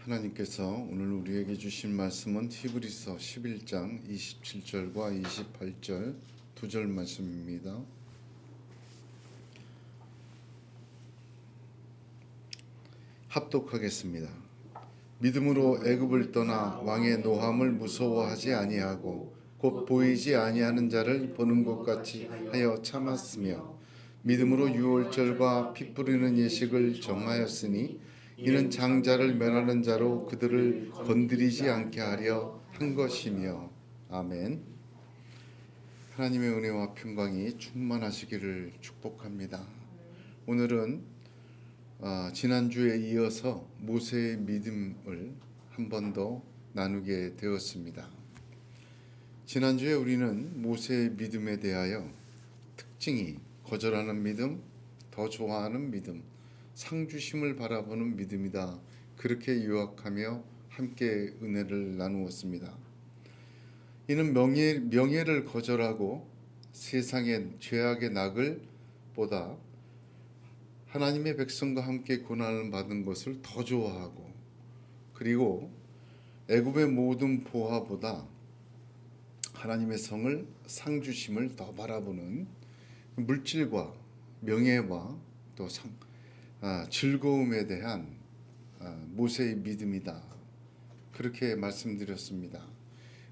하나님께서 오늘 우리에게 주신 말씀은 히브리서 11장 27절과 28절 두 절 말씀입니다. 합독하겠습니다. 믿음으로 애굽을 떠나 왕의 노함을 무서워하지 아니하고 곧 보이지 아니하는 자를 보는 것 같이 하여 참았으며 믿음으로 유월절과 피 뿌리는 예식을 정하였으니 이는 장자를 멸하는 자로 그들을 건드리지 않게 하려 한 것이며. 아멘. 하나님의 은혜와 평강이 충만하시기를 축복합니다. 오늘은 지난주에 이어서 모세의 믿음을 한 번 더 나누게 되었습니다. 지난주에 우리는 모세의 믿음에 대하여 특징이 거절하는 믿음, 더 좋아하는 믿음, 상주심을 바라보는 믿음이다, 그렇게 요약하며 함께 은혜를 나누었습니다. 이는 명예를 거절하고 세상의 죄악의 낙을 보다 하나님의 백성과 함께 고난을 받은 것을 더 좋아하고, 그리고 애굽의 모든 보화보다 하나님의 성을, 상주심을 더 바라보는 물질과 명예와 또 즐거움에 대한 모세의 믿음이다, 그렇게 말씀드렸습니다.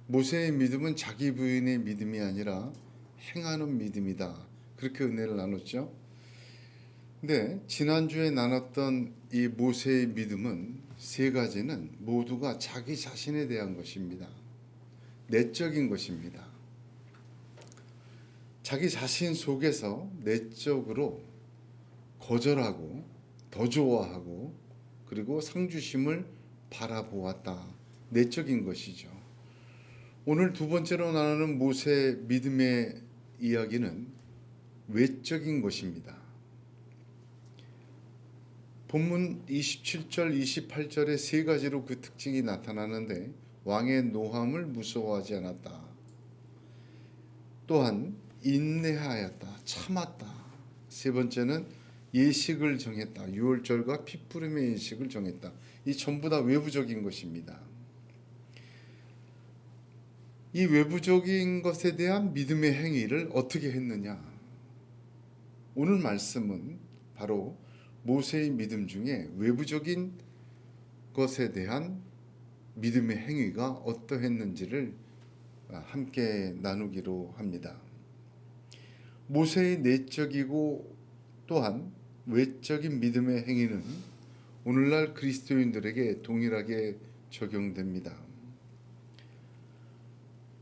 모세의 믿음은 자기 부인의 믿음이 아니라 행하는 믿음이다, 그렇게 은혜를 나눴죠. 근데 지난주에 나눴던 이 모세의 믿음은 세 가지는 모두가 자기 자신에 대한 것입니다. 내적인 것입니다. 자기 자신 속에서 내적으로 거절하고 더 좋아하고 그리고 상주심을 바라보았다, 내적인 것이죠. 오늘 두 번째로 나누는 모세의 믿음의 이야기는 외적인 것입니다. 본문 27절, 28절에 세 가지로 그 특징이 나타나는데, 왕의 노함을 무서워하지 않았다, 또한 인내하였다, 참았다, 세 번째는 예식을 정했다, 유월절과 피 뿌림의 예식을 정했다. 이 전부 다 외부적인 것입니다. 이 외부적인 것에 대한 믿음의 행위를 어떻게 했느냐? 오늘 말씀은 바로 모세의 믿음 중에 외부적인 것에 대한 믿음의 행위가 어떠했는지를 함께 나누기로 합니다. 모세의 내적이고 또한 외적인 믿음의 행위는 오늘날 그리스도인들에게 동일하게 적용됩니다.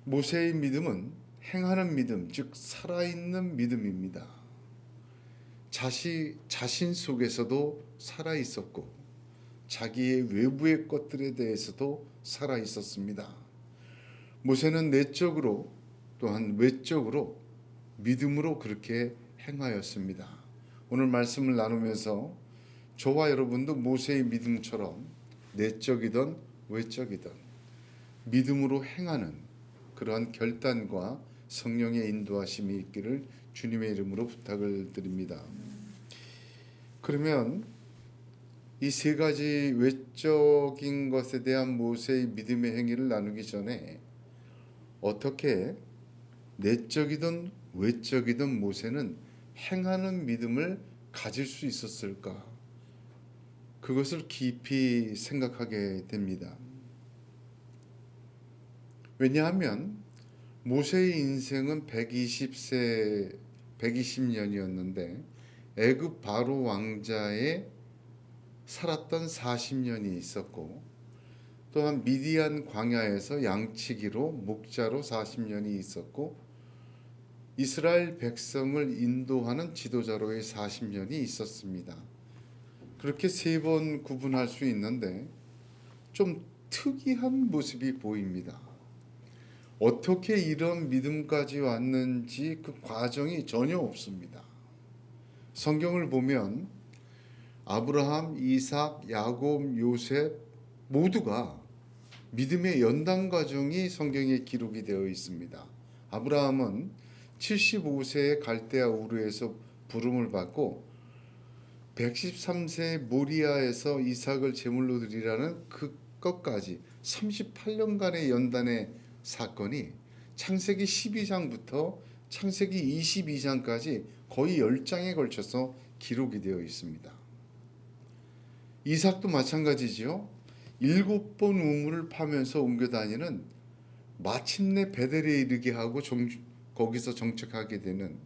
모세의 믿음은 행하는 믿음, 즉 살아있는 믿음입니다. 자신 속에서도 살아있었고 자기의 외부의 것들에 대해서도 살아있었습니다. 모세는 내적으로 또한 외적으로 믿음으로 그렇게 행하였습니다. 오늘 말씀을 나누면서 저와 여러분도 모세의 믿음처럼 내적이든 외적이든 믿음으로 행하는 그러한 결단과 성령의 인도하심이 있기를 주님의 이름으로 부탁을 드립니다. 그러면 이 세 가지 외적인 것에 대한 모세의 믿음의 행위를 나누기 전에 어떻게 내적이든 외적이든 모세는 행하는 믿음을 가질 수 있었을까? 그것을 깊이 생각하게 됩니다. 왜냐하면 모세의 인생은 120년이었는데 애굽 바로 왕자에 살았던 40년이 있었고, 또한 미디안 광야에서 양치기로 목자로 40년이 있었고, 이스라엘 백성을 인도하는 지도자로의 40년이 있었습니다. 그렇게 세 번 구분할 수 있는데 좀 특이한 모습이 보입니다. 어떻게 이런 믿음까지 왔는지 그 과정이 전혀 없습니다. 성경을 보면 아브라함, 이삭, 야곱, 요셉 모두가 믿음의 연단 과정이 성경에 기록이 되어 있습니다. 아브라함은 75세에 갈대아 우르에서 부름을 받고 113세 모리아에서 이삭을 제물로 드리라는 그것까지 38년간의 연단의 사건이 창세기 12장부터 창세기 22장까지 거의 10장에 걸쳐서 기록이 되어 있습니다. 이삭도 마찬가지지요. 7번 우물을 파면서 옮겨 다니는, 마침내 베델에 이르게 하고 거기서 정착하게 되는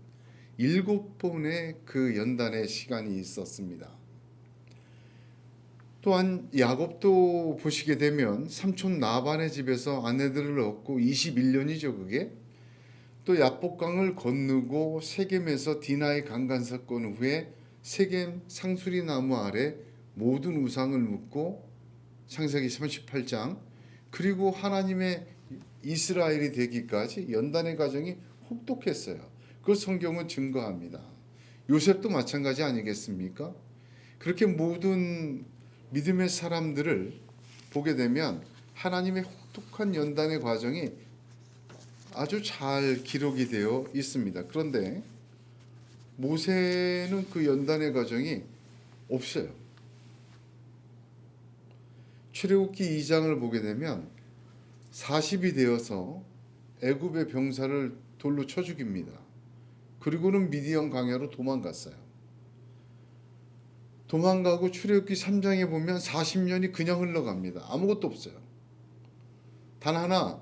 7번의 그 연단의 시간이 있었습니다. 또한 야곱도 보시게 되면 삼촌 나반의 집에서 아내들을 얻고 21년이죠 그게. 또 야복강을 건너고 세겜에서 디나의 강간 사건 후에 세겜 상수리 나무 아래 모든 우상을 묻고 창세기 38장, 그리고 하나님의 이스라엘이 되기까지 연단의 과정이 혹독했어요. 그 성경은 증거합니다. 요셉도 마찬가지 아니겠습니까? 그렇게 모든 믿음의 사람들을 보게 되면 하나님의 혹독한 연단의 과정이 아주 잘 기록이 되어 있습니다. 그런데 모세는 그 연단의 과정이 없어요. 출애굽기 2장을 보게 되면 40이 되어서 애굽의 병사를 돌로 쳐 죽입니다. 그리고는 미디안 광야로 도망갔어요. 도망가고 출애굽기 3장에 보면 40년이 그냥 흘러갑니다. 아무것도 없어요. 단 하나,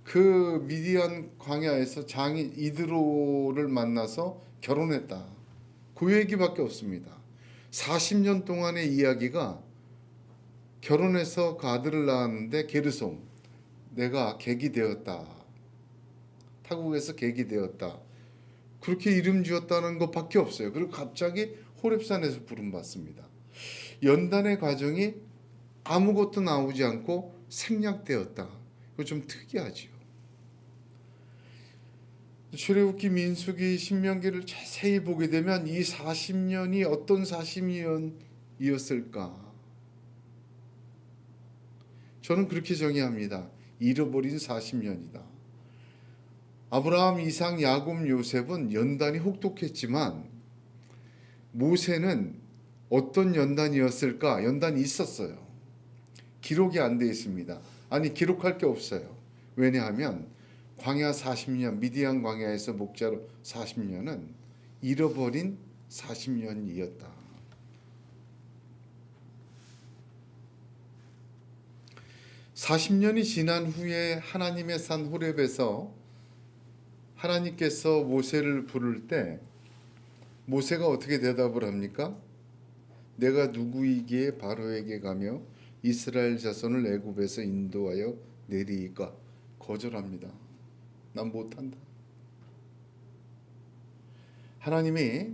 그 미디안 광야에서 장인 이드로를 만나서 결혼했다. 그 얘기밖에 없습니다. 40년 동안의 이야기가 결혼해서 그 아들을 낳았는데 게르솜, 내가 객이 되었다. 타국에서 객이 되었다. 그렇게 이름 지었다는 것밖에 없어요. 그리고 갑자기 호렙산에서 부름받습니다. 연단의 과정이 아무것도 나오지 않고 생략되었다. 이거 좀 특이하죠. 출애굽기, 민수기, 신명기를 자세히 보게 되면 이 40년이 어떤 40년이었을까? 저는 그렇게 정의합니다. 잃어버린 40년이다. 아브라함, 이삭, 야곱, 요셉은 연단이 혹독했지만 모세는 어떤 연단이었을까? 연단이 있었어요. 기록이 안 돼 있습니다. 아니, 기록할 게 없어요. 왜냐하면 광야 40년, 미디안 광야에서 목자로 40년은 잃어버린 40년이었다. (40년이) 지난 후에 하나님의 산 호렙에서 하나님께서 모세를 부를 때 모세가 어떻게 대답을 합니까? 내가 누구이기에 바로에게 가며 이스라엘 자손을 애굽에서 인도하여 내리이까? 거절합니다. 난 못한다. 하나님이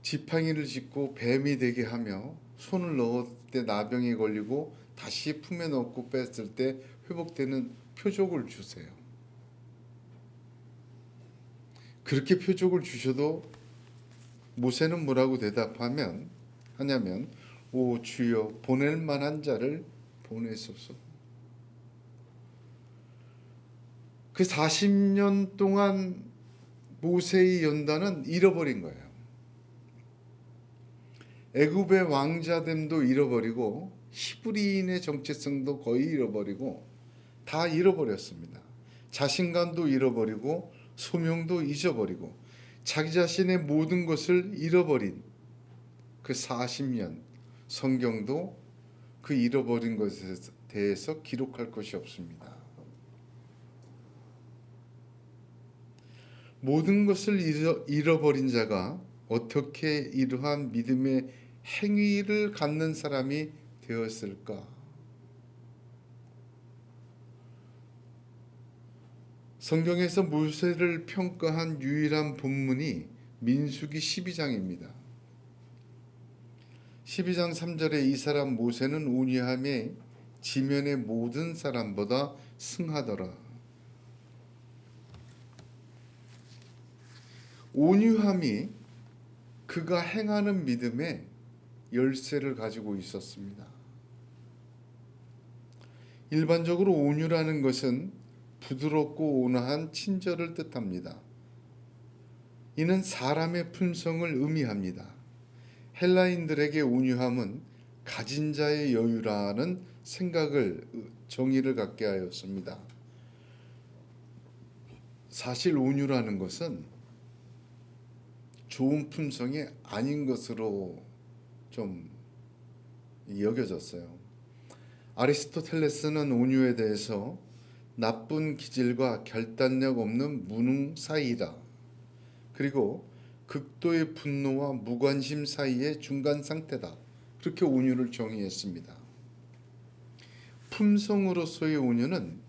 지팡이를 짚고 뱀이 되게 하며 손을 넣을 때 나병에 걸리고 다시 품에 넣고 뺐을 때 회복되는 표적을 주세요. 그렇게 표적을 주셔도 모세는 뭐라고 대답하냐면 오 주여, 보낼 만한 자를 보내소서. 그 40년 동안 모세의 연단은 잃어버린 거예요. 애굽의 왕자됨도 잃어버리고 히브리인의 정체성도 거의 잃어버리고 다 잃어버렸습니다. 자신감도 잃어버리고 소명도 잊어버리고 자기 자신의 모든 것을 잃어버린 그 40년, 성경도 그 잃어버린 것에 대해서 기록할 것이 없습니다. 모든 것을 잃어버린 자가 어떻게 이러한 믿음의 행위를 갖는 사람이 되었을까? 성경에서 모세를 평가한 유일한 본문이 민수기 12장입니다. 12장 3절에 이 사람 모세는 온유함에 지면의 모든 사람보다 승하더라. 온유함이 그가 행하는 믿음의 열쇠를 가지고 있었습니다. 일반적으로 온유라는 것은 부드럽고 온화한 친절을 뜻합니다. 이는 사람의 품성을 의미합니다. 헬라인들에게 온유함은 가진 자의 여유라는 정의를 갖게 하였습니다. 사실 온유라는 것은 좋은 품성이 아닌 것으로 좀 여겨졌어요. 아리스토텔레스는 온유에 대해서 나쁜 기질과 결단력 없는 무능사이다. 그리고 극도의 분노와 무관심 사이의 중간 상태다. 그렇게 온유를 정의했습니다. 품성으로서의 온유는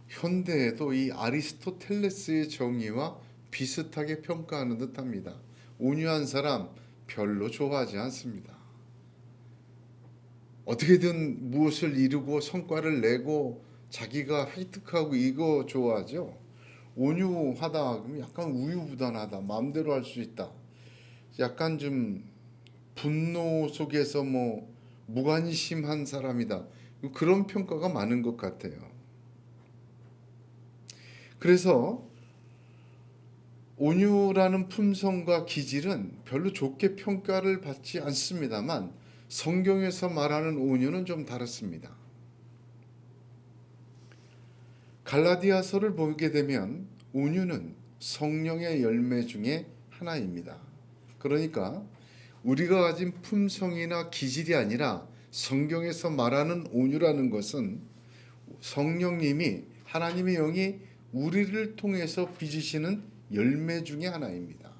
현대에도 이 아리스토텔레스의 정의와 비슷하게 평가하는 듯합니다. 온유한 사람 별로 좋아하지 않습니다. 어떻게든 무엇을 이루고 성과를 내고 자기가 획득하고 이거 좋아하죠. 온유하다 그러면 약간 우유부단하다, 마음대로 할 수 있다. 약간 좀 분노 속에서 무관심한 사람이다. 그런 평가가 많은 것 같아요. 그래서 온유라는 품성과 기질은 별로 좋게 평가를 받지 않습니다만 성경에서 말하는 온유는 좀 다릅니다. 갈라디아서를 보게 되면 온유는 성령의 열매 중에 하나입니다. 그러니까 우리가 가진 품성이나 기질이 아니라 성경에서 말하는 온유라는 것은 성령님이 하나님의 영이 우리를 통해서 빚으시는 열매 중에 하나입니다.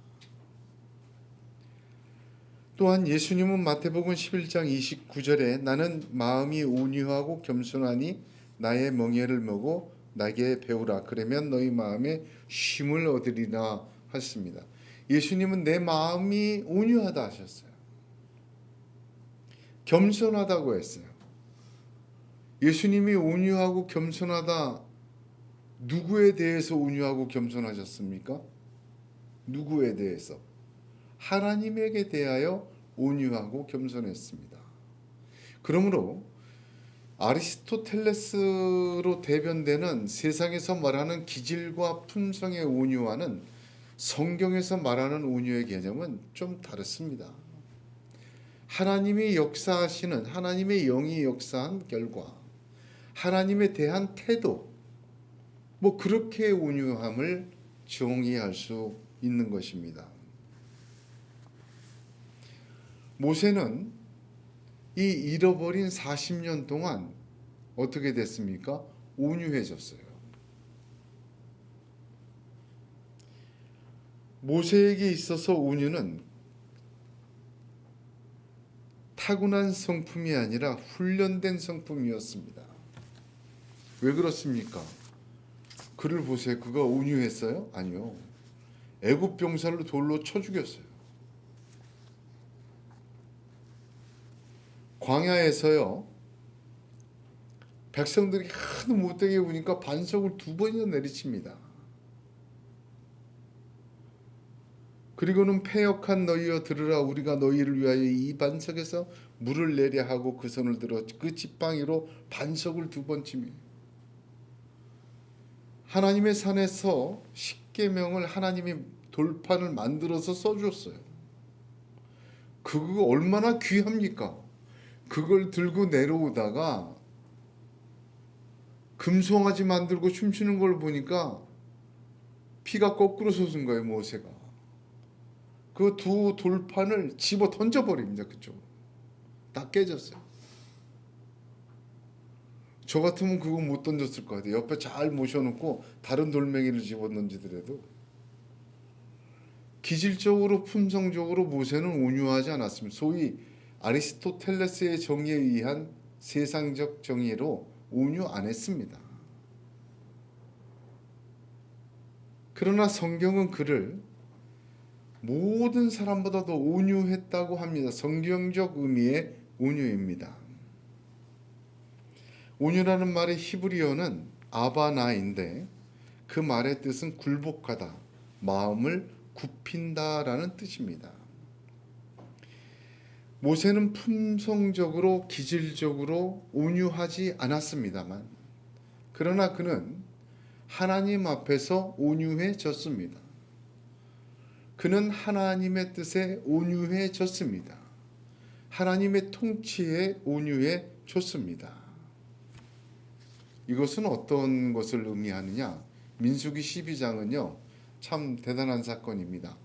또한 예수님은 마태복음 11장 29절에 나는 마음이 온유하고 겸손하니 나의 멍에를 메고 나에게 배우라 그러면 너희 마음에 쉼을 얻으리라 하셨습니다. 예수님은 내 마음이 온유하다 하셨어요. 겸손하다고 했어요. 예수님이 온유하고 겸손하다, 누구에 대해서 온유하고 겸손하셨습니까? 누구에 대해서? 하나님에게 대하여 온유하고 겸손했습니다. 그러므로 아리스토텔레스로 대변되는 세상에서 말하는 기질과 품성의 온유와는 성경에서 말하는 온유의 개념은 좀 다릅니다. 하나님이 역사하시는, 하나님의 영이 역사한 결과, 하나님에 대한 태도, 그렇게 온유함을 정의할 수 있는 것입니다. 모세는 이 잃어버린 40년 동안 어떻게 됐습니까? 온유해졌어요. 모세에게 있어서 온유는 타고난 성품이 아니라 훈련된 성품이었습니다. 왜 그렇습니까? 그를 보세요. 그가 온유했어요? 아니요. 애굽 병사를 돌로 쳐 죽였어요. 광야에서요. 백성들이 하도 못되게 우니까 반석을 2번이나 내리칩니다. 그리고는 패역한 너희여 들으라 우리가 너희를 위하여 이 반석에서 물을 내려 하고 그 손을 들어 그 지팡이로 반석을 2번 치며 하나님의 산에서 십계명을 하나님이 돌판을 만들어서 써주었어요. 그거 얼마나 귀합니까? 그걸 들고 내려오다가 금송아지 만들고 춤추는 걸 보니까 피가 거꾸로 솟은 거예요. 모세가. 그 2 돌판을 집어 던져버립니다. 그쪽으로. 다 깨졌어요. 저 같으면 그거 못 던졌을 것 같아요. 옆에 잘 모셔놓고 다른 돌멩이를 집어 던지더라도. 기질적으로 품성적으로 모세는 온유하지 않았습니다. 소위 아리스토텔레스의 정의에 의한 세상적 정의로 온유 안 했습니다. 그러나 성경은 그를 모든 사람보다 더 온유했다고 합니다. 성경적 의미의 온유입니다. 온유라는 말의 히브리어는 아바나인데 그 말의 뜻은 굴복하다, 마음을 굽힌다라는 뜻입니다. 모세는 품성적으로 기질적으로 온유하지 않았습니다만 그러나 그는 하나님 앞에서 온유해졌습니다. 그는 하나님의 뜻에 온유해졌습니다. 하나님의 통치에 온유해졌습니다. 이것은 어떤 것을 의미하느냐? 민수기 12장은요, 참 대단한 사건입니다.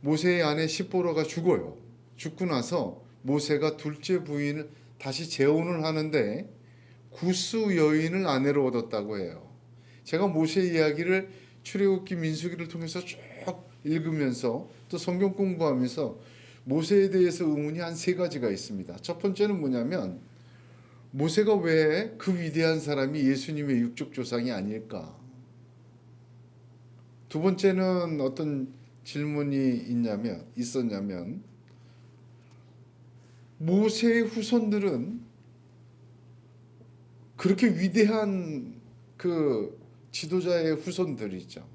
모세의 아내 시보라가 죽어요. 죽고 나서 모세가 둘째 부인을 다시 재혼을 하는데 구스 여인을 아내로 얻었다고 해요. 제가 모세 이야기를 출애굽기 민수기를 통해서 쭉 읽으면서 또 성경 공부하면서 모세에 대해서 의문이 한 세 가지가 있습니다. 첫 번째는 뭐냐면 모세가 왜 그 위대한 사람이 예수님의 육적 조상이 아닐까? 두 번째는 어떤 질문이 있었냐면 모세의 후손들은 그렇게 위대한 그 지도자의 후손들이죠.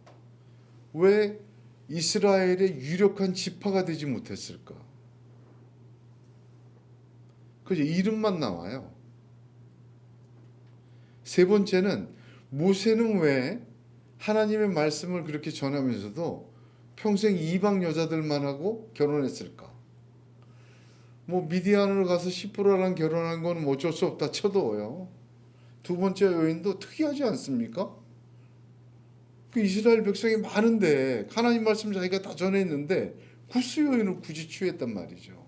왜 이스라엘의 유력한 지파가 되지 못했을까? 그죠? 이름만 나와요. 세 번째는 모세는 왜 하나님의 말씀을 그렇게 전하면서도 평생 이방 여자들만 하고 결혼했을까? 뭐 미디안으로 가서 시프라랑 결혼한 건 뭐 어쩔 수 없다 쳐도요. 두 번째 요인도 특이하지 않습니까? 그 이스라엘 백성이 많은데 하나님 말씀 자기가 다 전했는데 구스 여인을 굳이 취했단 말이죠.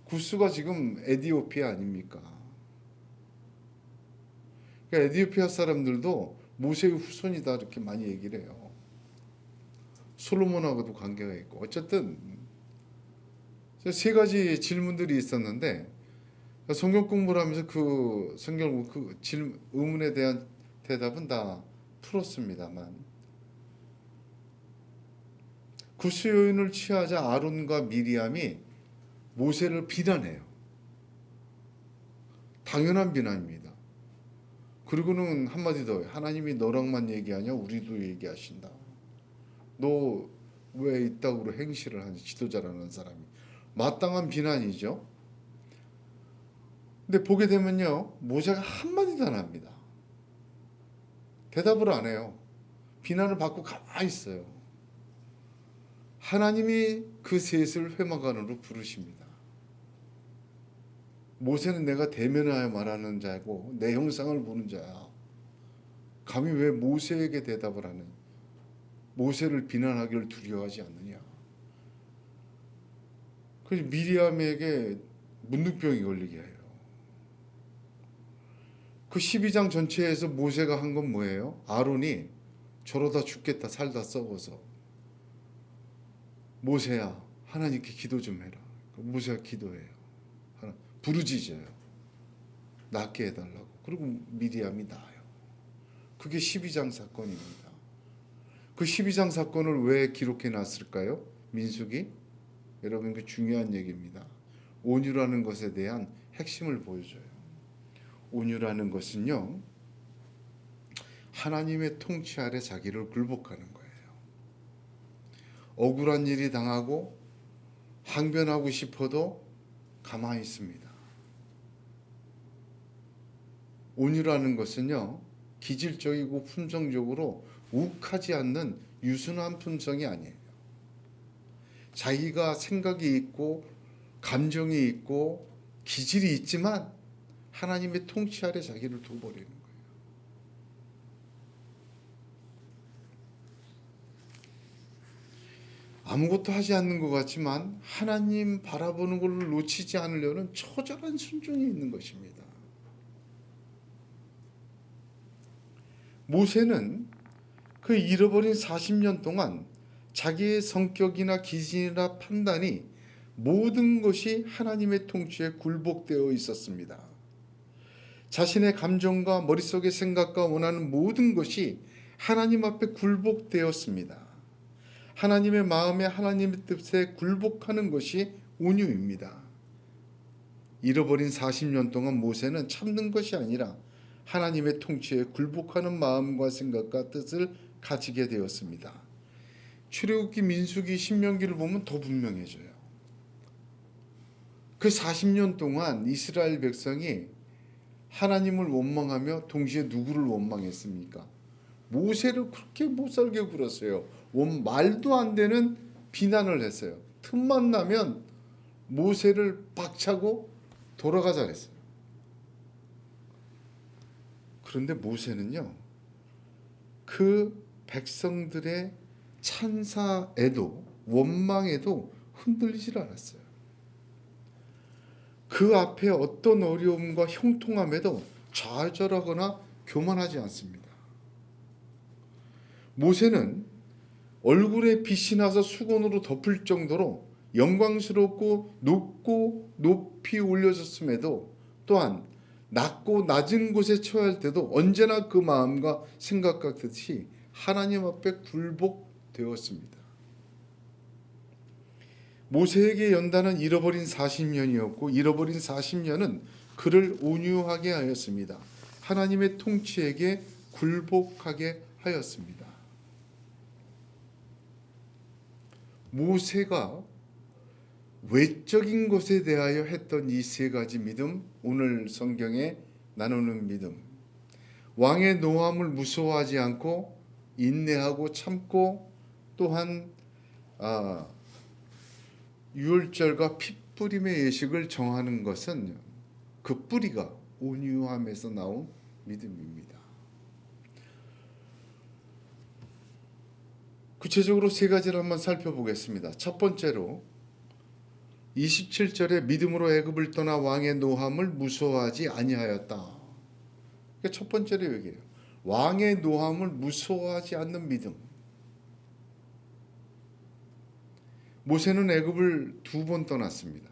구스가 지금 에티오피아 아닙니까? 그러니까 에티오피아 사람들도 모세의 후손이다 이렇게 많이 얘기를 해요. 솔로몬하고도 관계가 있고 어쨌든 세 가지 질문들이 있었는데 성경 공부를 하면서 그 성경 그 의문에 대한 대답은 다 풀었습니다만 구스 여인을 취하자 아론과 미리암이 모세를 비난해요. 당연한 비난입니다. 그리고는 한마디 더 하나님이 너랑만 얘기하냐 우리도 얘기하신다. 너 왜 이따구로 행실을 하니 지도자라는 사람이 마땅한 비난이죠. 근데 보게 되면요 모세가 한마디도 안 합니다. 대답을 안 해요. 비난을 받고 가만히 있어요. 하나님이 그 셋을 회막안으로 부르십니다. 모세는 내가 대면하여 말하는 자고 내 형상을 보는 자야. 감히 왜 모세에게 대답을 하느냐? 모세를 비난하기를 두려워하지 않느냐? 그래서 미리암에게 문둥병이 걸리게 해요. 그 12장 전체에서 모세가 한 건 뭐예요? 아론이 저러다 죽겠다 살다 썩어서 모세야 하나님께 기도 좀 해라. 모세가 기도해요. 부르짖어요. 낫게 해달라고. 그리고 미리암이 나아요. 그게 12장 사건입니다. 그 12장 사건을 왜 기록해 놨을까요? 민수기? 여러분 그 중요한 얘기입니다. 온유라는 것에 대한 핵심을 보여줘요. 온유라는 것은요. 하나님의 통치 아래 자기를 굴복하는 거예요. 억울한 일이 당하고 항변하고 싶어도 가만히 있습니다. 온유라는 것은요. 기질적이고 품성적으로 욱하지 않는 유순한 품성이 아니에요. 자기가 생각이 있고 감정이 있고 기질이 있지만 하나님의 통치 아래 자기를 둬버리는 거예요. 아무것도 하지 않는 것 같지만 하나님 바라보는 걸 놓치지 않으려는 처절한 순종이 있는 것입니다. 모세는 그 잃어버린 40년 동안 자기의 성격이나 기질이나 판단이 모든 것이 하나님의 통치에 굴복되어 있었습니다. 자신의 감정과 머릿속의 생각과 원하는 모든 것이 하나님 앞에 굴복되었습니다. 하나님의 마음에 하나님의 뜻에 굴복하는 것이 온유입니다. 잃어버린 40년 동안 모세는 참는 것이 아니라 하나님의 통치에 굴복하는 마음과 생각과 뜻을 가지게 되었습니다. 출애굽기, 민수기, 신명기를 보면 더 분명해져요. 그 40년 동안 이스라엘 백성이 하나님을 원망하며 동시에 누구를 원망했습니까? 모세를 그렇게 못살게 굴었어요. 말도 안 되는 비난을 했어요. 틈만 나면 모세를 박차고 돌아가자 그랬어요. 그런데 모세는요, 그 백성들의 찬사에도 원망에도 흔들리질 않았어요. 그 앞에 어떤 어려움과 형통함에도 좌절하거나 교만하지 않습니다. 모세는 얼굴에 빛이 나서 수건으로 덮을 정도로 영광스럽고 높고 높이 올려졌음에도 또한 낮고 낮은 곳에 처할 때도 언제나 그 마음과 생각 같듯이 하나님 앞에 굴복되었습니다. 모세에게 연단은 잃어버린 40년이었고 잃어버린 40년은 그를 온유하게 하였습니다. 하나님의 통치에게 굴복하게 하였습니다. 모세가 외적인 것에 대하여 했던 이 세 가지 믿음, 오늘 성경에 나누는 믿음. 왕의 노함을 무서워하지 않고 인내하고 참고 또한 유월절과 핏뿌림의 예식을 정하는 것은 그 뿌리가 온유함에서 나온 믿음입니다. 구체적으로 세 가지를 한번 살펴보겠습니다. 첫 번째로 27절에 믿음으로 애굽을 떠나 왕의 노함을 무서워하지 아니하였다. 첫 번째로 여기에요. 왕의 노함을 무서워하지 않는 믿음. 모세는 애굽을 2번 떠났습니다.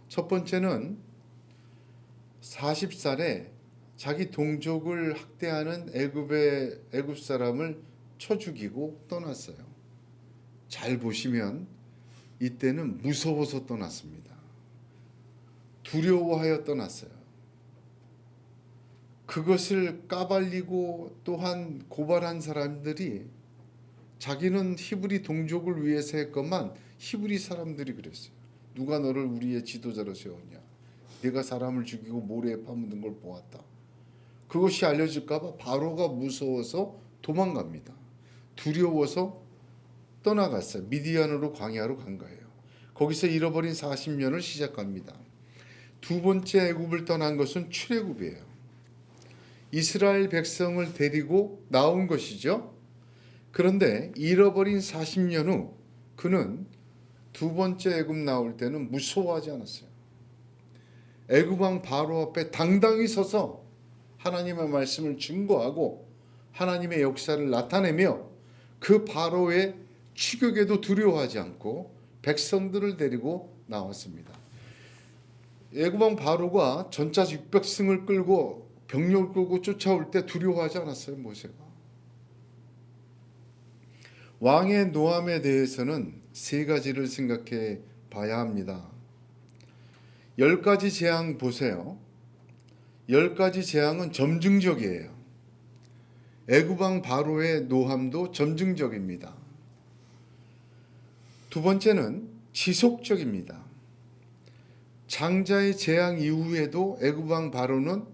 첫 번째는 40살에 자기 동족을 학대하는 애굽 사람을 쳐 죽이고 떠났어요. 잘 보시면 이때는 무서워서 떠났습니다. 두려워하여 떠났어요. 그것을 까발리고 또한 고발한 사람들이 자기는 히브리 동족을 위해서 했건만 히브리 사람들이 그랬어요. 누가 너를 우리의 지도자로 세웠냐? 내가 사람을 죽이고 모래에 파묻는 걸 보았다. 그것이 알려질까 봐 바로가 무서워서 도망갑니다. 두려워서 떠나갔어요. 미디안으로 광야로 간 거예요. 거기서 잃어버린 40년을 시작합니다. 두 번째 애굽을 떠난 것은 출애굽이에요. 이스라엘 백성을 데리고 나온 것이죠. 그런데 잃어버린 40년 후 그는 두 번째 애굽 나올 때는 무서워하지 않았어요. 애굽 왕 바로 앞에 당당히 서서 하나님의 말씀을 증거하고 하나님의 역사를 나타내며 그 바로의 추격에도 두려워하지 않고 백성들을 데리고 나왔습니다. 애굽 왕 바로가 전차 600승을 끌고 병력을 끌고 쫓아올 때 두려워하지 않았어요, 모세가. 왕의 노함에 대해서는 세 가지를 생각해 봐야 합니다. 10가지 재앙 보세요. 10가지 재앙은 점증적이에요. 애굽 왕 바로의 노함도 점증적입니다. 두 번째는 지속적입니다. 장자의 재앙 이후에도 애굽 왕 바로는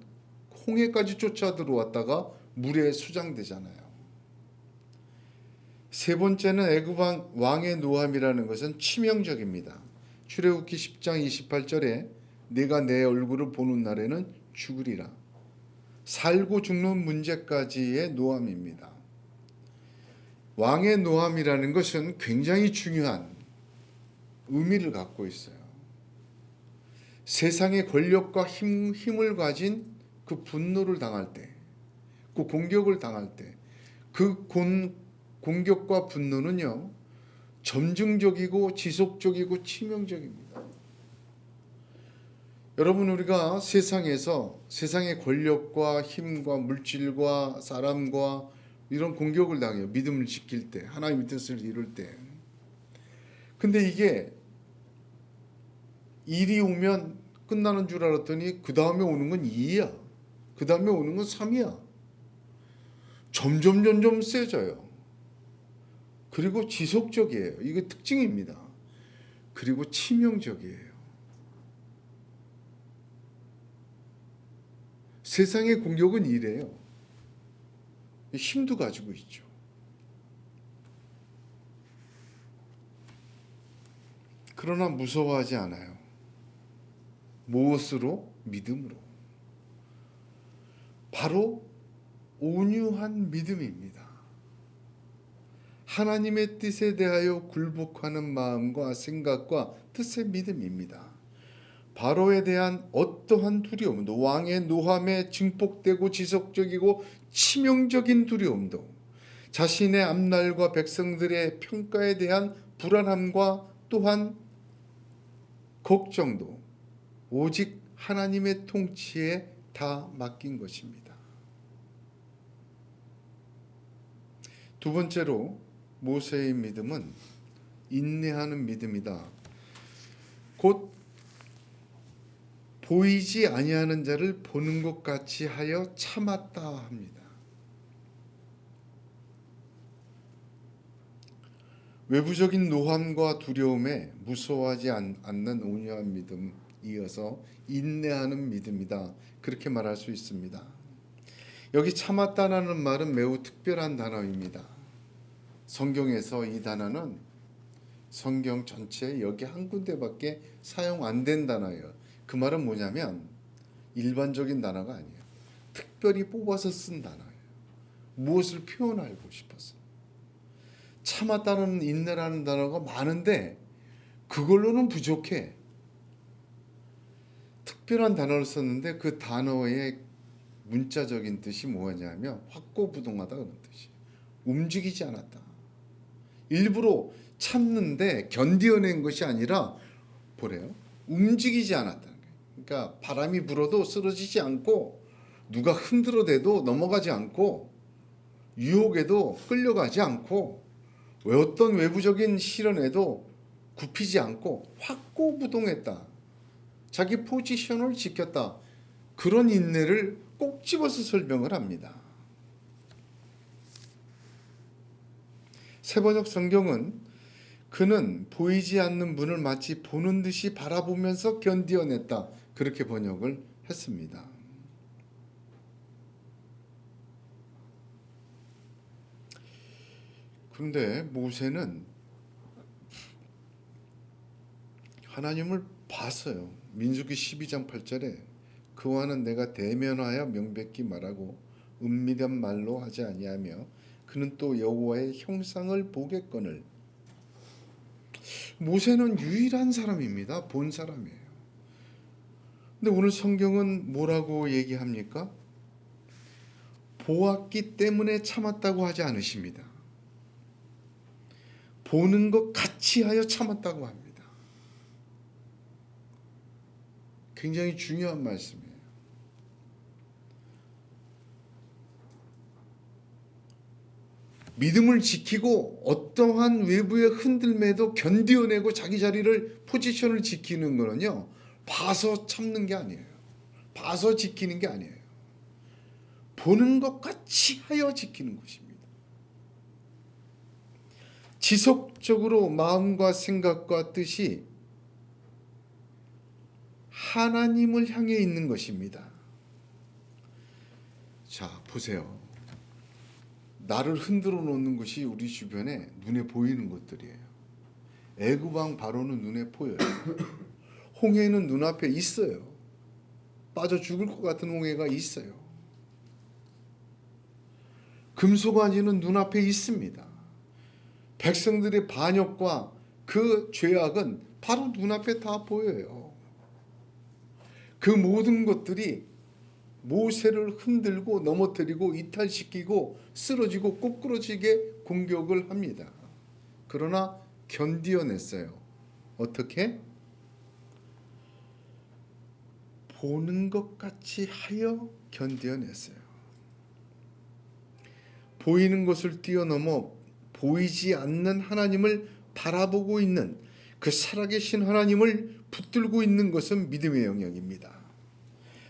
홍해까지 쫓아 들어왔다가 물에 수장되잖아요. 세 번째는 애굽 왕의 노함이라는 것은 치명적입니다. 출애굽기 10장 28절에 내가 내 얼굴을 보는 날에는 죽으리라. 살고 죽는 문제까지의 노함입니다. 왕의 노함이라는 것은 굉장히 중요한 의미를 갖고 있어요. 세상의 권력과 힘을 가진 그 분노를 당할 때, 그 공격을 당할 때, 그 공격과 분노는요, 점증적이고 지속적이고 치명적입니다. 여러분, 우리가 세상에서 세상의 권력과 힘과 물질과 사람과 이런 공격을 당해요. 믿음을 지킬 때, 하나님의 뜻을 이룰 때. 근데 이게 일이 오면 끝나는 줄 알았더니 그 다음에 오는 건 2야. 그 다음에 오는 건 3이야. 점점 세져요. 그리고 지속적이에요. 이게 특징입니다. 그리고 치명적이에요. 세상의 공격은 이래요. 힘도 가지고 있죠. 그러나 무서워하지 않아요. 무엇으로? 믿음으로. 바로 온유한 믿음입니다. 하나님의 뜻에 대하여 굴복하는 마음과 생각과 뜻의 믿음입니다. 바로에 대한 어떠한 두려움도, 왕의 노함에 증폭되고 지속적이고 치명적인 두려움도, 자신의 앞날과 백성들의 평가에 대한 불안함과 또한 걱정도 오직 하나님의 통치에 다 맡긴 것입니다. 두 번째로 모세의 믿음은 인내하는 믿음이다. 곧 보이지 아니하는 자를 보는 것 같이 하여 참았다 합니다. 외부적인 노함과 두려움에 무서워하지 않는 온유한 믿음, 이어서 인내하는 믿음이다. 그렇게 말할 수 있습니다. 여기 참았다라는 말은 매우 특별한 단어입니다. 성경에서 이 단어는 성경 전체에 여기 한 군데밖에 사용 안 된 단어예요. 그 말은 뭐냐면 일반적인 단어가 아니에요. 특별히 뽑아서 쓴 단어예요. 무엇을 표현하고 싶어서. 참았다는 인내라는 단어가 많은데 그걸로는 부족해. 특별한 단어를 썼는데 그 단어의 문자적인 뜻이 뭐냐면 확고부동하다 그런 뜻이에요. 움직이지 않았다. 일부러 참는데 견디어낸 것이 아니라 보래요. 움직이지 않았다는 거예요. 그러니까 바람이 불어도 쓰러지지 않고 누가 흔들어대도 넘어가지 않고 유혹에도 끌려가지 않고 어떤 외부적인 시련에도 굽히지 않고 확고부동했다. 자기 포지션을 지켰다. 그런 인내를 꼭 집어서 설명을 합니다. 세번역 성경은 그는 보이지 않는 분을 마치 보는 듯이 바라보면서 견디어냈다. 그렇게 번역을 했습니다. 그런데 모세는 하나님을 봤어요. 민수기 12장 8절에 그와는 내가 대면하여 명백히 말하고 은밀한 말로 하지 아니하며 그는 또 여호와의 형상을 보겠거늘. 모세는 유일한 사람입니다. 본 사람이에요. 근데 오늘 성경은 뭐라고 얘기합니까? 보았기 때문에 참았다고 하지 않으십니다. 보는 것 같이 하여 참았다고 합니다. 굉장히 중요한 말씀이에요. 믿음을 지키고 어떠한 외부의 흔들매도 견디어내고 자기 자리를 포지션을 지키는 거는요. 봐서 참는 게 아니에요. 봐서 지키는 게 아니에요. 보는 것 같이 하여 지키는 것입니다. 지속적으로 마음과 생각과 뜻이 하나님을 향해 있는 것입니다. 자, 보세요. 나를 흔들어 놓는 것이 우리 주변에 눈에 보이는 것들이에요. 애굽 왕 바로는 눈에 보여요. 홍해는 눈앞에 있어요. 빠져 죽을 것 같은 홍해가 있어요. 금수반지는 눈앞에 있습니다. 백성들의 반역과 그 죄악은 바로 눈앞에 다 보여요. 그 모든 것들이 모세를 흔들고 넘어뜨리고 이탈시키고 쓰러지고 꼬꾸러지게 공격을 합니다. 그러나 견디어냈어요. 어떻게? 보는 것 같이 하여 견디어냈어요. 보이는 것을 뛰어넘어 보이지 않는 하나님을 바라보고 있는 그 살아계신 하나님을 붙들고 있는 것은 믿음의 영역입니다.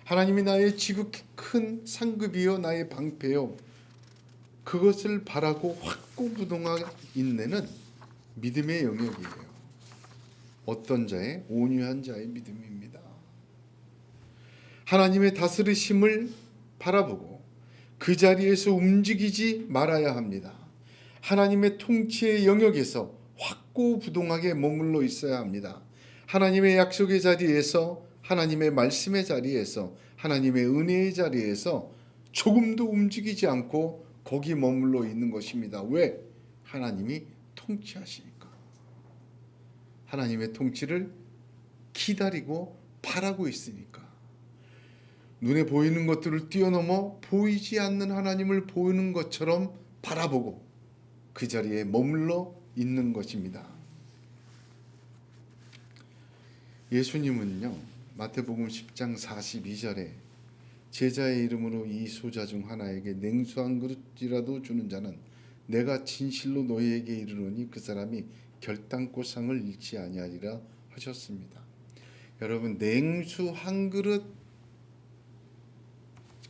하나님이 나의 지극히 큰 상급이요 나의 방패요, 그것을 바라고 확고부동한 인내는 믿음의 영역이에요. 어떤 자의? 온유한 자의 믿음입니다. 하나님의 다스리심을 바라보고 그 자리에서 움직이지 말아야 합니다. 하나님의 통치의 영역에서 확고부동하게 머물러 있어야 합니다. 하나님의 약속의 자리에서, 하나님의 말씀의 자리에서, 하나님의 은혜의 자리에서 조금도 움직이지 않고 거기 머물러 있는 것입니다. 왜? 하나님이 통치하시니까. 하나님의 통치를 기다리고 바라고 있으니까. 눈에 보이는 것들을 뛰어넘어 보이지 않는 하나님을 보이는 것처럼 바라보고 그 자리에 머물러 있는 것입니다. 예수님은요, 마태복음 10장 42절에 제자의 이름으로 이 소자 중 하나에게 냉수 한 그릇이라도 주는 자는 내가 진실로 너희에게 이르노니 그 사람이 결단코 상을 잃지 아니하리라 하셨습니다. 여러분, 냉수 한 그릇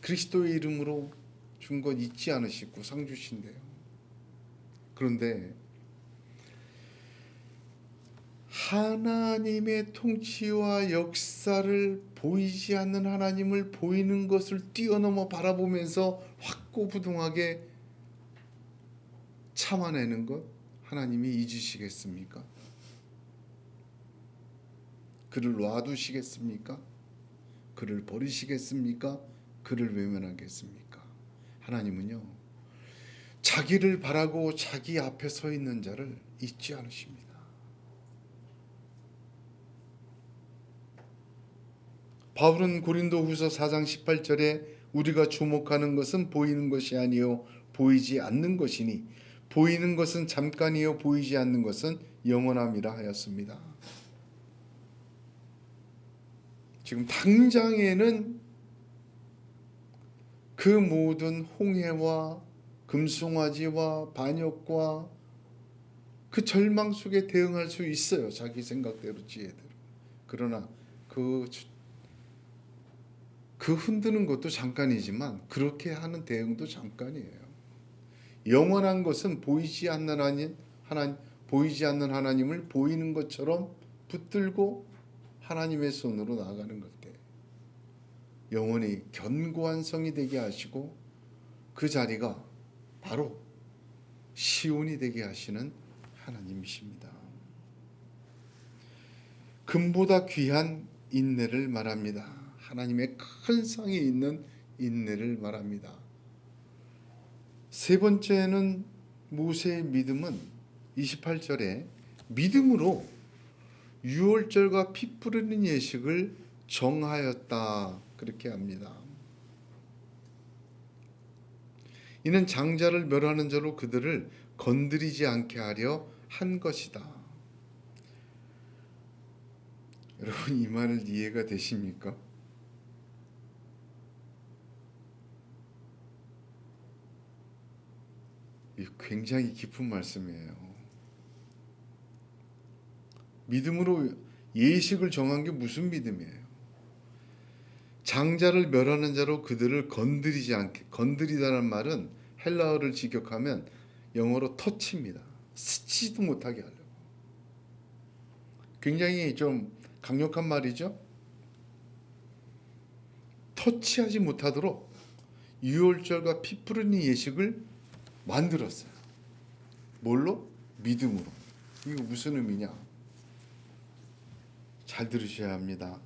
그리스도의 이름으로 준 것 잊지 않으시고 상 주신대요. 그런데 하나님의 통치와 역사를 보이지 않는 하나님을 보이는 것을 뛰어넘어 바라보면서 확고부동하게 참아내는 것 하나님이 잊으시겠습니까? 그를 놔두시겠습니까? 그를 버리시겠습니까? 그를 외면하겠습니까? 하나님은요, 자기를 바라고 자기 앞에 서 있는 자를 잊지 않으십니다. 바울은 고린도후서 4장 18절에 우리가 주목하는 것은 보이는 것이 아니요 보이지 않는 것이니 보이는 것은 잠깐이요 보이지 않는 것은 영원함이라 하였습니다. 지금 당장에는 그 모든 홍해와 금송아지와 반역과 그 절망 속에 대응할 수 있어요. 자기 생각대로 지혜대로. 그러나 그 흔드는 것도 잠깐이지만 그렇게 하는 대응도 잠깐이에요. 영원한 것은 보이지 않는 보이지 않는 하나님을 보이는 것처럼 붙들고 하나님의 손으로 나아가는 것들. 영원히 견고한 성이 되게 하시고 그 자리가 바로 시온이 되게 하시는 하나님이십니다. 금보다 귀한 인내를 말합니다. 하나님의 큰 상이 있는 인내를 말합니다. 세 번째는 모세의 믿음은 28절에 믿음으로 유월절과 피 뿌리는 예식을 정하였다 그렇게 합니다. 이는 장자를 멸하는 자로 그들을 건드리지 않게 하려 한 것이다. 여러분, 이 말을 이해가 되십니까? 굉장히 깊은 말씀이에요. 믿음으로 예식을 정한 게 무슨 믿음이에요? 장자를 멸하는 자로 그들을 건드리지 않게, 건드리다는 말은 헬라어를 직역하면 영어로 터치입니다. 스치지도 못하게 하려고. 굉장히 좀 강력한 말이죠. 터치하지 못하도록 유월절과 피 뿌리는 예식을 만들었어요. 뭘로? 믿음으로. 이거 무슨 의미냐? 잘 들으셔야 합니다.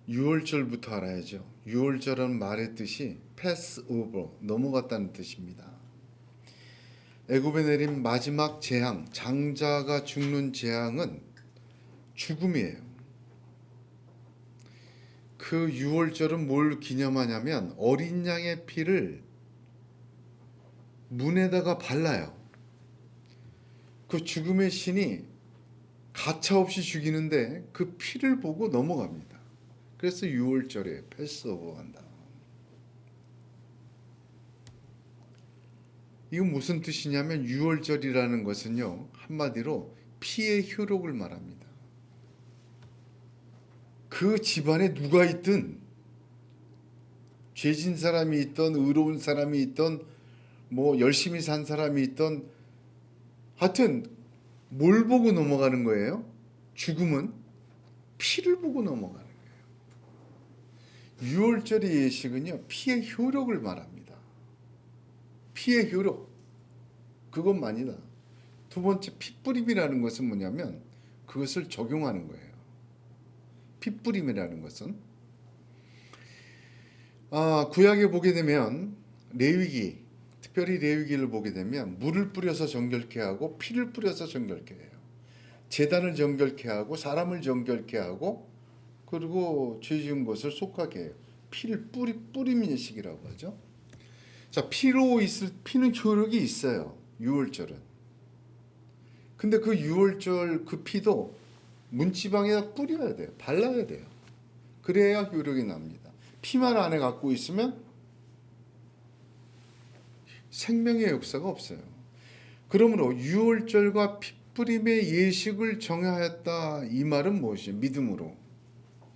유월절부터 알아야죠. 유월절은 말의 뜻이 pass over, 넘어갔다는 뜻입니다. 애굽에 내린 마지막 재앙, 장자가 죽는 재앙은 죽음이에요. 그 유월절은 뭘 기념하냐면 어린 양의 피를 문에다가 발라요. 그 죽음의 신이 가차없이 죽이는데 그 피를 보고 넘어갑니다. 그래서 유월절에 패스오버 한다. 이건 무슨 뜻이냐면 유월절이라는 것은요, 한마디로 피의 효력을 말합니다. 그 집안에 누가 있든, 죄진 사람이 있던 의로운 사람이 있던 뭐 열심히 산 사람이 있던, 하여튼 뭘 보고 넘어가는 거예요? 죽음은 피를 보고 넘어가는 거예요. 유월절의 예식은요, 피의 효력을 말합니다. 피의 효력. 그것만이다. 두 번째 핏뿌림이라는 것은 뭐냐면 그것을 적용하는 거예요. 핏뿌림이라는 것은 구약에 보게 되면 레위기, 특별히 레위기를 보게 되면 물을 뿌려서 정결케 하고 피를 뿌려서 정결케 해요. 제단을 정결케 하고 사람을 정결케 하고 그리고 죄 지은 것을 속하게 해요. 피를 뿌리는 예식이라고 하죠. 자, 피는 효력이 있어요. 유월절은. 근데 그 유월절 그 피도 문지방에다 뿌려야 돼요. 발라야 돼요. 그래야 효력이 납니다. 피만 안에 갖고 있으면 생명의 역사가 없어요. 그러므로 유월절과 핏뿌림의 예식을 정하였다. 이 말은 무엇이에요? 믿음으로.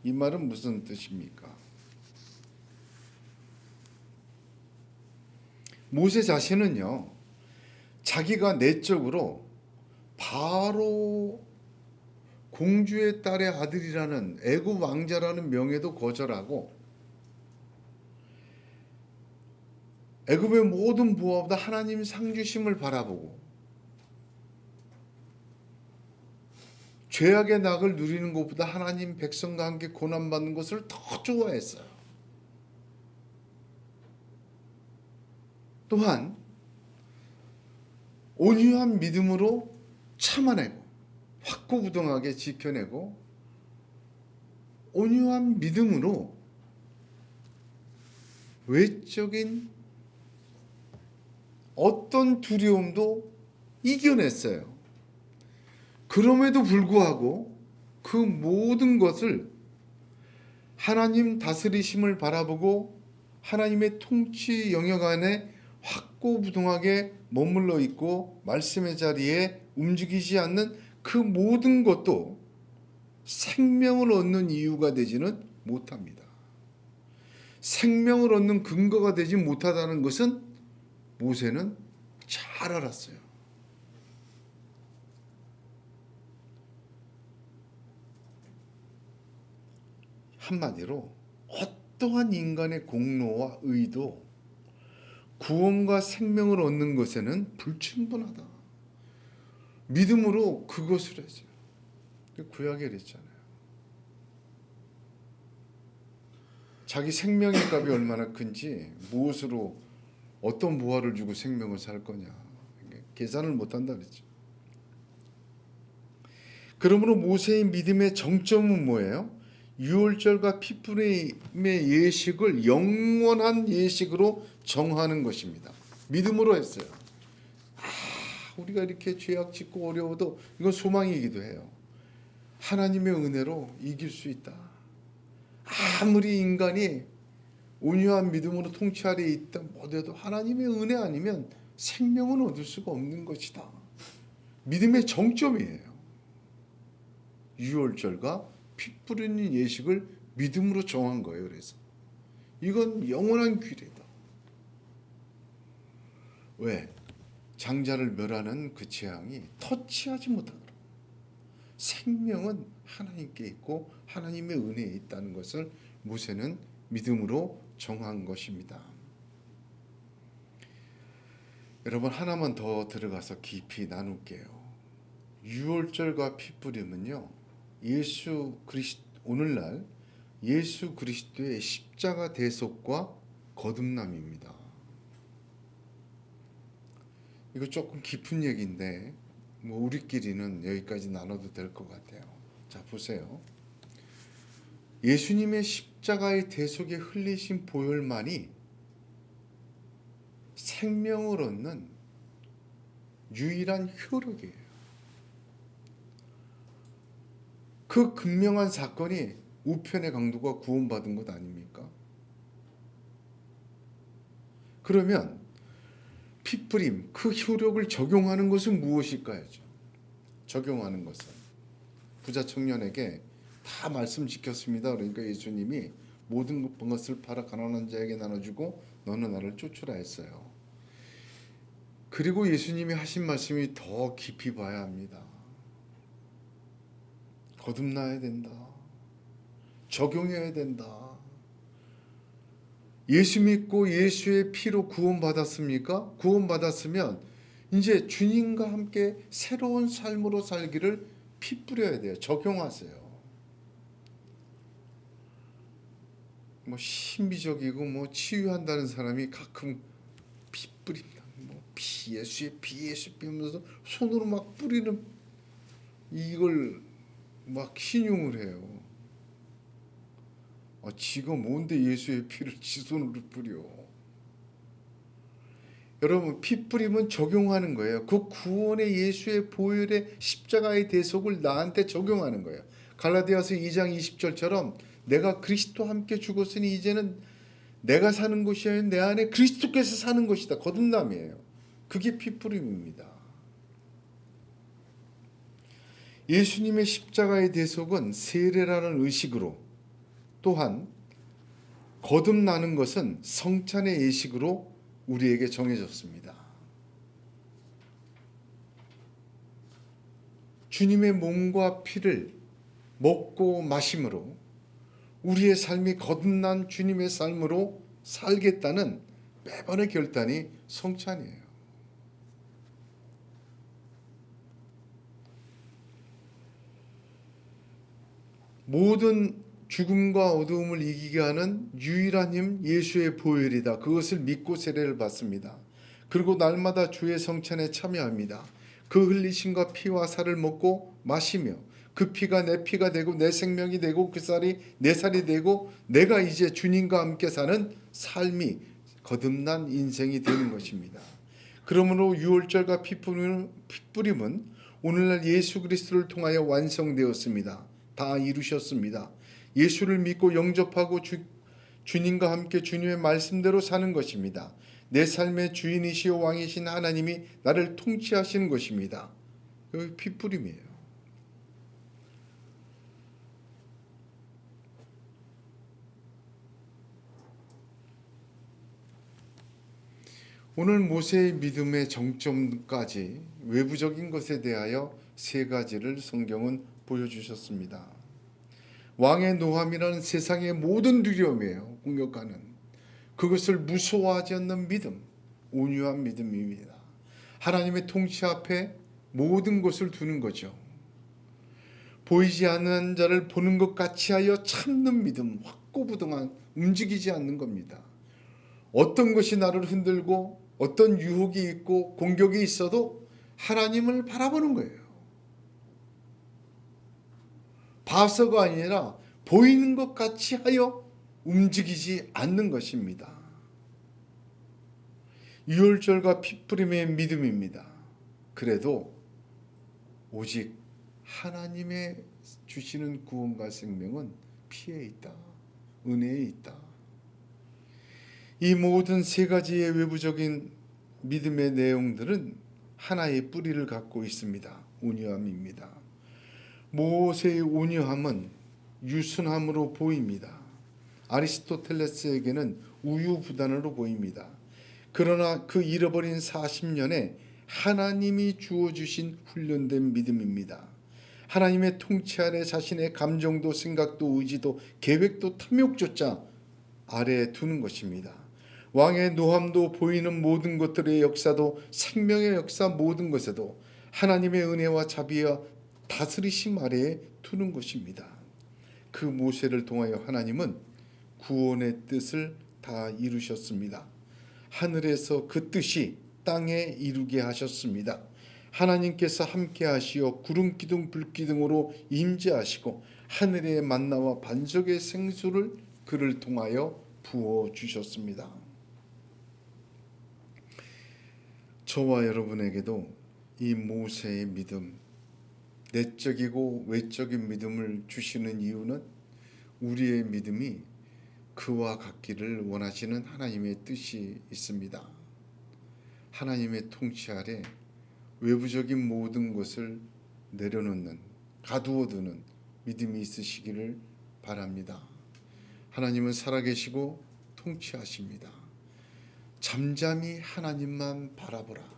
이 말은 무슨 뜻입니까? 모세 자신은요, 자기가 내적으로 바로 공주의 딸의 아들이라는 애굽 왕자라는 명예도 거절하고 애굽의 모든 부하보다 하나님 상주심을 바라보고 죄악의 낙을 누리는 것보다 하나님 백성과 함께 고난받는 것을 더 좋아했어요. 또한 온유한 믿음으로 참아내고 확고부동하게 지켜내고 온유한 믿음으로 외적인 어떤 두려움도 이겨냈어요. 그럼에도 불구하고 그 모든 것을 하나님 다스리심을 바라보고 하나님의 통치 영역 안에 확고부동하게 머물러 있고 말씀의 자리에 움직이지 않는 그 모든 것도 생명을 얻는 이유가 되지는 못합니다. 생명을 얻는 근거가 되지 못하다는 것은 모세는 잘 알았어요. 한마디로 어떠한 인간의 공로와 의도, 구원과 생명을 얻는 것에는 불충분하다. 믿음으로 그것을 했어요. 구약에 그랬잖아요. 자기 생명의 값이 얼마나 큰지 무엇으로 어떤 보화를 주고 생명을 살 거냐 계산을 못한다 그랬죠. 그러므로 모세의 믿음의 정점은 뭐예요? 유월절과 핏뿌림의 예식을 영원한 예식으로 정하는 것입니다. 믿음으로 했어요. 우리가 이렇게 죄악 짓고 어려워도 이건 소망이기도 해요. 하나님의 은혜로 이길 수 있다. 아무리 인간이 온유한 믿음으로 통치 아래에 있다 못해도 하나님의 은혜 아니면 생명은 얻을 수가 없는 것이다. 믿음의 정점이에요. 유월절과 피 뿌리는 예식을 믿음으로 정한 거예요. 그래서 이건 영원한 규례다. 왜? 장자를 멸하는 그 재앙이 터치하지 못하도록 생명은 하나님께 있고 하나님의 은혜에 있다는 것을 모세는 믿음으로 정한 것입니다. 여러분 하나만 더 들어가서 깊이 나눌게요. 유월절과 핏뿌림은요, 오늘날 예수 그리스도의 십자가 대속과 거듭남입니다. 이거 조금 깊은 얘기인데 우리끼리는 여기까지 나눠도 될 것 같아요. 자, 보세요. 예수님의 십자가의 대속에 흘리신 보혈만이 생명을 얻는 유일한 효력이에요. 그 극명한 사건이 우편의 강도가 구원받은 것 아닙니까? 그러면 핏뿌림, 그 효력을 적용하는 것은 무엇일까요? 적용하는 것은 부자 청년에게 다 말씀 지켰습니다. 그러니까 예수님이 모든 것을 팔아 가난한 자에게 나눠주고 너는 나를 쫓으라 했어요. 그리고 예수님이 하신 말씀이 더 깊이 봐야 합니다. 거듭나야 된다. 적용해야 된다. 예수 믿고 예수의 피로 구원받았습니까? 구원받았으면 이제 주님과 함께 새로운 삶으로 살기를 피 뿌려야 돼요. 적용하세요. 뭐 신비적이고 뭐 치유한다는 사람이 가끔 피 뿌린다. 뭐 피 예수의 피 예수 피면서 손으로 막 뿌리는 이걸 막 신용을 해요. 지가 뭔데 예수의 피를 지 손으로 뿌려. 여러분 피 뿌리면 적용하는 거예요. 그 구원의 예수의 보혈의 십자가의 대속을 나한테 적용하는 거예요. 갈라디아서 2장 20절처럼 내가 그리스도와 함께 죽었으니 이제는 내가 사는 것이 아니라 내 안에 그리스도께서 사는 것이다. 거듭남이에요. 그게 피 뿌림입니다. 예수님의 십자가의 대속은 세례라는 의식으로, 또한 거듭나는 것은 성찬의 예식으로 우리에게 정해졌습니다. 주님의 몸과 피를 먹고 마심으로 우리의 삶이 거듭난 주님의 삶으로 살겠다는 매번의 결단이 성찬이에요. 모든 죽음과 어두움을 이기게 하는 유일한 힘 예수의 보혈이다. 그것을 믿고 세례를 받습니다. 그리고 날마다 주의 성찬에 참여합니다. 그 흘리심과 피와 살을 먹고 마시며 그 피가 내 피가 되고 내 생명이 되고 그 살이 내 살이 되고 내가 이제 주님과 함께 사는 삶이 거듭난 인생이 되는 것입니다. 그러므로 유월절과 피뿌림은 오늘날 예수 그리스도를 통하여 완성되었습니다. 다 이루셨습니다. 예수를 믿고 영접하고 주님과 함께 주님의 말씀대로 사는 것입니다. 내 삶의 주인이시오 왕이신 하나님이 나를 통치하시는 것입니다. 여기 피뿌림이에요. 오늘 모세의 믿음의 정점까지 외부적인 것에 대하여 세 가지를 성경은 보여주셨습니다. 왕의 노함이라는 세상의 모든 두려움이에요. 공격하는 그것을 무서워하지 않는 믿음, 온유한 믿음입니다. 하나님의 통치 앞에 모든 것을 두는 거죠. 보이지 않는 자를 보는 것 같이 하여 참는 믿음, 확고부동한 움직이지 않는 겁니다. 어떤 것이 나를 흔들고 어떤 유혹이 있고 공격이 있어도 하나님을 바라보는 거예요. 봐서가 아니라 보이는 것 같이 하여 움직이지 않는 것입니다. 유월절과 피뿌림의 믿음입니다. 그래도 오직 하나님의 주시는 구원과 생명은 피에 있다. 은혜에 있다. 이 모든 세 가지의 외부적인 믿음의 내용들은 하나의 뿌리를 갖고 있습니다. 온유함입니다. 모세의 온유함은 유순함으로 보입니다. 아리스토텔레스에게는 우유부단으로 보입니다. 그러나 그 잃어버린 40년에 하나님이 주어주신 훈련된 믿음입니다. 하나님의 통치 아래 자신의 감정도 생각도 의지도 계획도 탐욕조차 아래에 두는 것입니다. 왕의 노함도 보이는 모든 것들의 역사도 생명의 역사 모든 것에도 하나님의 은혜와 자비와 다스리심 아래에 두는 것입니다. 그 모세를 통하여 하나님은 구원의 뜻을 다 이루셨습니다. 하늘에서 그 뜻이 땅에 이루게 하셨습니다. 하나님께서 함께 하시어 구름 기둥 불 기둥으로 임재하시고 하늘의 만나와 반석의 생수를 그를 통하여 부어 주셨습니다. 저와 여러분에게도 이 모세의 믿음, 내적이고 외적인 믿음을 주시는 이유는 우리의 믿음이 그와 같기를 원하시는 하나님의 뜻이 있습니다. 하나님의 통치 아래 외부적인 모든 것을 내려놓는, 가두어두는 믿음이 있으시기를 바랍니다. 하나님은 살아계시고 통치하십니다. 잠잠히 하나님만 바라보라.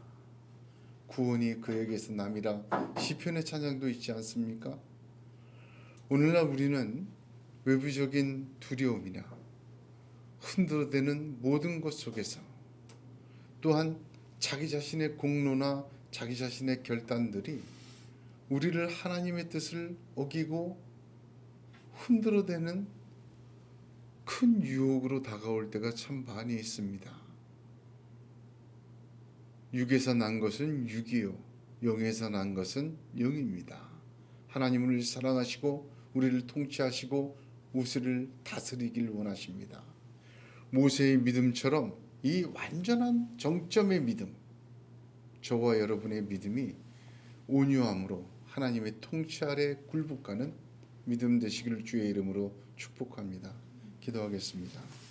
구원이 그에게서 남이라. 시편의 찬양도 있지 않습니까? 오늘날 우리는 외부적인 두려움이나 흔들어대는 모든 것 속에서, 또한 자기 자신의 공로나 자기 자신의 결단들이 우리를 하나님의 뜻을 어기고 흔들어대는 큰 유혹으로 다가올 때가 참 많이 있습니다. 육에서 난 것은 육이요 영에서 난 것은 영입니다. 하나님은 우리를 사랑하시고 우리를 통치하시고 우리를 다스리길 원하십니다. 모세의 믿음처럼 이 완전한 정점의 믿음, 저와 여러분의 믿음이 온유함으로 하나님의 통치 아래 굴복하는 믿음 되시기를 주의 이름으로 축복합니다. 기도하겠습니다.